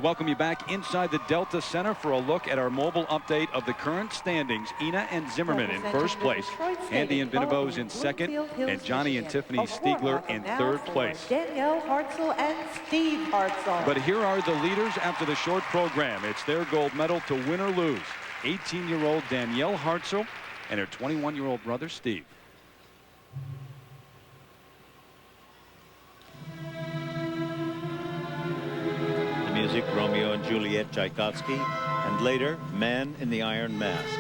Welcome you back inside the Delta Center for a look at our mobile update of the current standings. Ina and Zimmerman in first place, Andy and Binnevos in second, and Johnny and Tiffany Stiegler in third place. Danielle, Hartsell, and Steve Hartsell. But here are the leaders after the short program. It's their gold medal to win or lose. 18-year-old Danielle Hartsell and her 21-year-old brother Steve. Music, Romeo and Juliet, Tchaikovsky, and later, Man in the Iron Mask.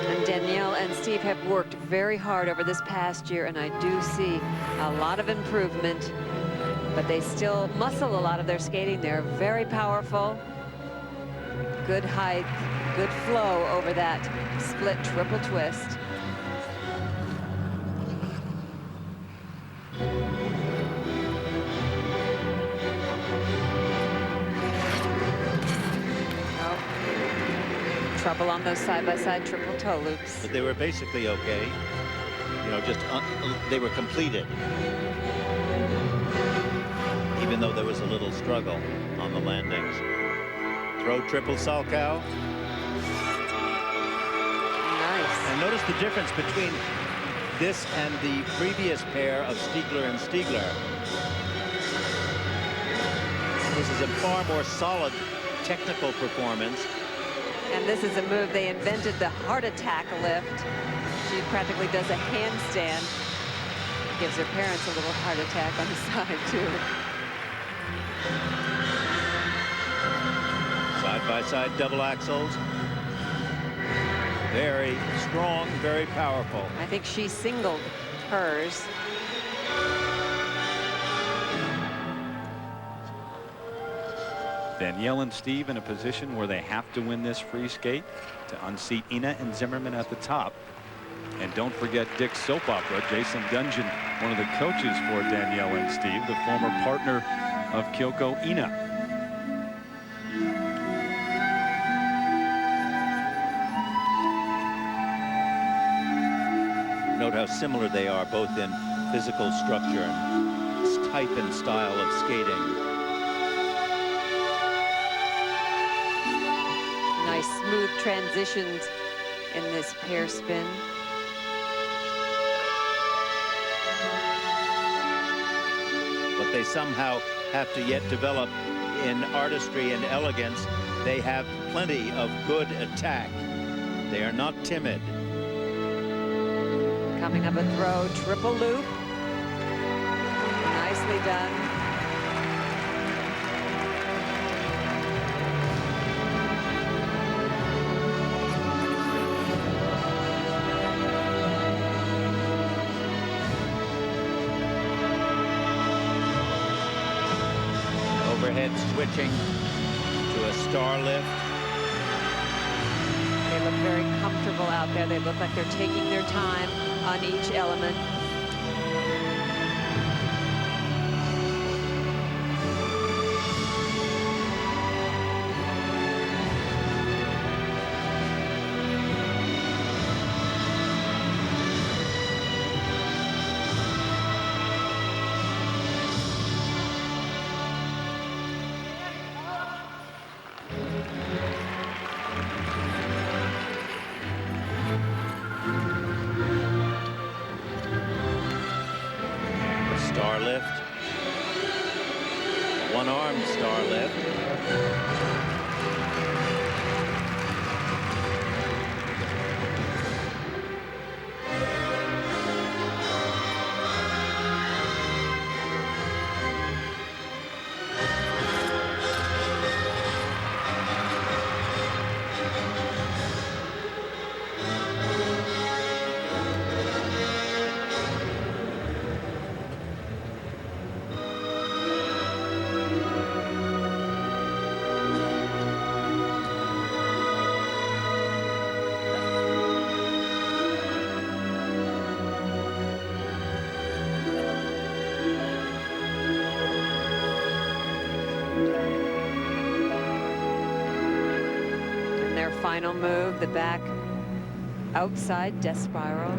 And Danielle and Steve have worked very hard over this past year, and I do see a lot of improvement, but they still muscle a lot of their skating. They're very powerful, good height, good flow over that split triple twist. Trouble on those side-by-side triple toe loops. But they were basically okay. You know, just they were completed. Even though there was a little struggle on the landings. Throw triple Salchow. Nice. And notice the difference between this and the previous pair of Stiegler and Stiegler. This is a far more solid technical performance. And this is a move they invented, the heart attack lift. She practically does a handstand. Gives her parents a little heart attack on the side, too. Side-by-side double axels. Very strong, very powerful. I think she singled hers. Danielle and Steve in a position where they have to win this free skate to unseat Ina and Zimmerman at the top. And don't forget Dick's soap opera, Jason Dungeon, one of the coaches for Danielle and Steve, the former partner of Kyoko Ina. Note how similar they are, both in physical structure and type and style of skating. Nice smooth transitions in this pair spin. What they somehow have to yet develop in artistry and elegance, they have plenty of good attack. They are not timid. Coming up a throw, triple loop. Nicely done. Overhead switching to a star lift. They look very comfortable out there. They look like they're taking their time on each element. Star lift. One-armed star lift. Final move, the back outside death spiral.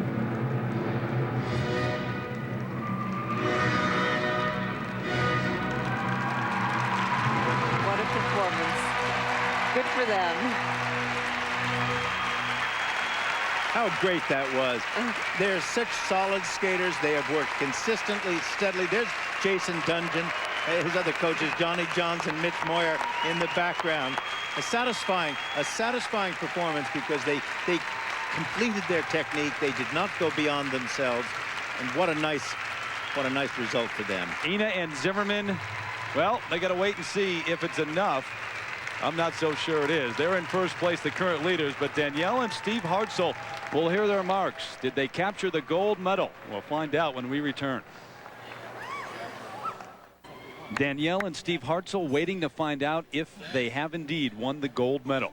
What Good for them. How great that was. They're such solid skaters. They have worked consistently, steadily. There's Jason Dungeon, his other coaches, Johnny Johns and Mitch Moyer in the background. A satisfying performance because they completed their technique. They did not go beyond themselves. And what a nice result for them. Ina and Zimmerman, well, they got to wait and see if it's enough. I'm not so sure it is. They're in first place, the current leaders, but Danielle and Steve Hartsell will hear their marks. Did they capture the gold medal? We'll find out when we return. Danielle and Steve Hartsell waiting to find out if they have indeed won the gold medal.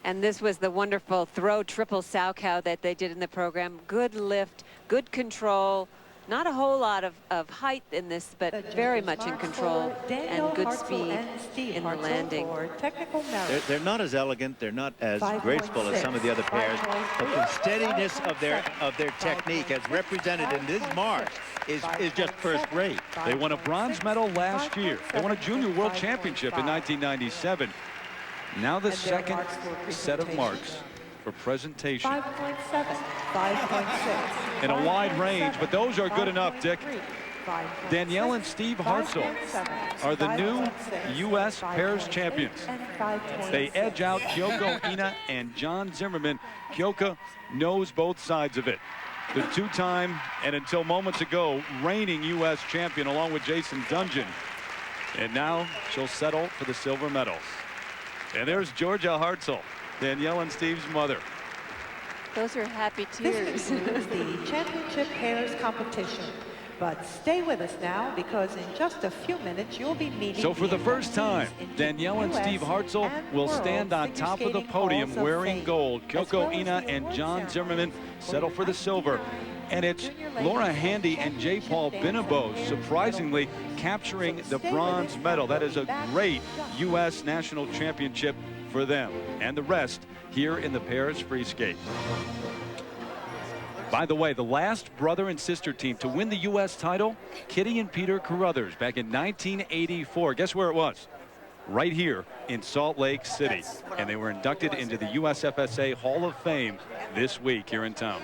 And this was the wonderful throw triple sow cow that they did in the program. Good lift, good control. Not a whole lot of height in this, but very much in control and good speed in the landing. They're not as elegant, they're not as graceful as some of the other pairs, but the steadiness of their technique as represented in this march is just first rate. They won a bronze medal last year. They won a junior world championship in 1997. Now the second set of marks for presentation. 5.7, 5.6. In a wide range, but those are good enough, Dick. Danielle and Steve Hartsell are the new U.S. pairs champions. They edge out Kyoko Ina and John Zimmerman. Kyoko knows both sides of it. The two-time and until moments ago reigning U.S. champion along with Jason Dungeon. And now she'll settle for the silver medals. And there's Georgia Hartsell, Danielle and Steve's mother. Those are happy tears. This concludes the championship pairs competition. But stay with us now, because in just a few minutes you'll be meeting. So for the first time, Danielle and Steve Hartsell will stand on top of the podium wearing gold. Kyoko Ina and John Zimmerman settle for the silver. And it's Laura Handy and J. Paul Binnabos surprisingly capturing the bronze medal. That is a great U.S. national championship for them. And the rest here in the pairs free skate. By the way, the last brother and sister team to win the U.S. title, Kitty and Peter Carruthers, back in 1984. Guess where it was? Right here in Salt Lake City. And they were inducted into the USFSA Hall of Fame this week here in town.